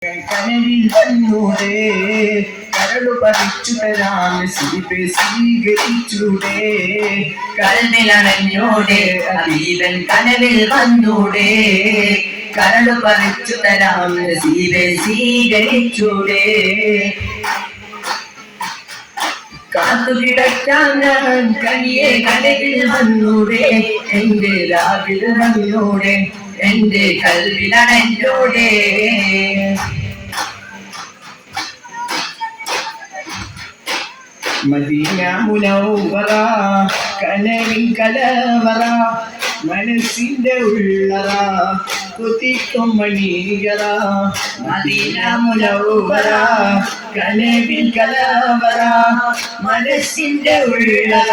കനവിൽ വന്നൂടെ കരളു പറിച്ചു തരാൻ സ്വീകരിച്ചൂടെ കരളിലണഞ്ഞോടെ ഹബീബൻ കനവിൽ വന്നൂടെ കരളു പറിച്ചു തരാൻ സ്വീകരിച്ചൂടെ കാത്തുകിടക്കാൻ ഞാൻ കനിയെ കനവിൽ വന്നൂടെ എന്റെ രാവിൽ വന്നൂടെ എന്റെ കൽവിലണഞ്ഞോടെ മദീന മുനവ്വറ കനവിൻ കലവറ മനസ്സിന്റെ ഉള്ളറ കുതിക്കും മണിയറ മദീന മുനവ്വറ കനവിൻ കലവറ മനസ്സിന്റെ ഉള്ളറ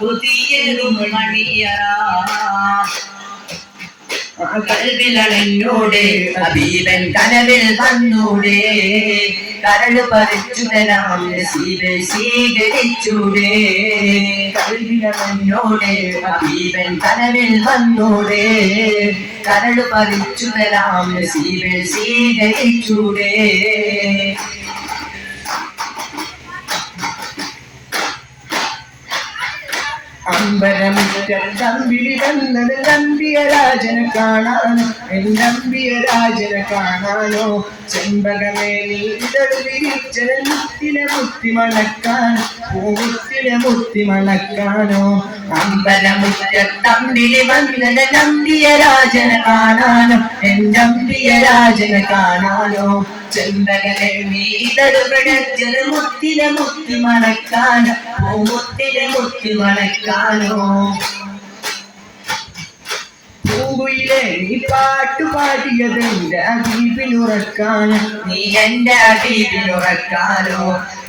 കുതിയേറും മണിയറ കൽവിലണഞ്ഞൂടെ ഹബീബൻ കനവിൽ വന്നൂടെ കരള് പറിച്ചു തരാം സ്വീകരിച്ചൂടെ കൽവിലണഞ്ഞൂടെ ഹബീബൻ കനവിൽ വന്നൂടെ കരള് പറിച്ചു തരാം സ്വീകരിച്ചൂടെ അമ്പരമുറ്റമ്പി വന്നത് നമ്പിയ രാജനെ കാണാനോ നമ്പിയ രാജനെ കാണാനോ ചെമ്പകമേ നീതളിരിച്ചനെ മുത്തിനെ മുത്തി മണക്കാനോ പൂമുത്തിനെ മുത്തി മണക്കാനോ അമ്പരമുറ്റമ്പി വന്നത് നമ്പിയ രാജനെ കാണാനോ നമ്പിയ രാജനെ കാണാനോ ചെമ്പകമേ നീതളിരിച്ചനെ മുത്തിനെ മുത്തി മണക്കാനോ പൂമുത്തിനെ മുത്തി മണക്കാനോ പൂങ്കുയിലെ നീ പാട്ടു പാടിയത് എന്റെ ഹബീബിനുറക്കാനോ നീ എന്റെ ഹബീബിനുറക്കാനോ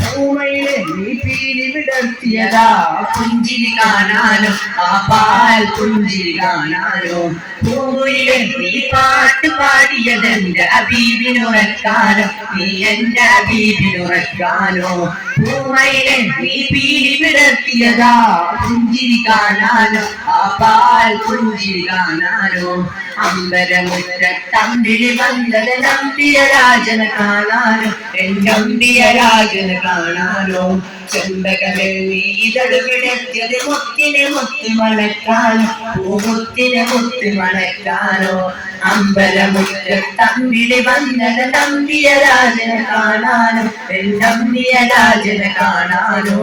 പൂമയിലെ നീ പീലി വിടർത്തിയതാ പുഞ്ചിരി കാണാനോ ആ പാൽ പുഞ്ചിരി കാണാനോ പൂങ്കുയിലെ നീ പാട്ടു പാടിയത് എന്റെ ഹബീബിനുറക്കാനോ നീ എന്റെ ഹബീബിനുറക്കാനോ പൂമയിലെ നീ പീലി വിടർത്തിയതാ പുഞ്ചിരി കാണാനോ ആ പാൽ പുഞ്ചിരി കാണാനോ അമ്പരമുറ്റമ്പി വന്നത് നമ്പിയ രാജനെ കാണാനോ നമ്പിയ രാജനെ കാണാനോ ചെമ്പകമേ നീതടുകിടത്തിയത് മുത്തിനെ മുത്തി മണക്കാനോ പൂമുത്തിനെ മുത്തി മണക്കാനോ അമ്പലമുറ്റമ്പി വന്നത് നമ്പിയ രാജനെ കാണാനോ നമ്പിയ രാജനെ കാണാനോ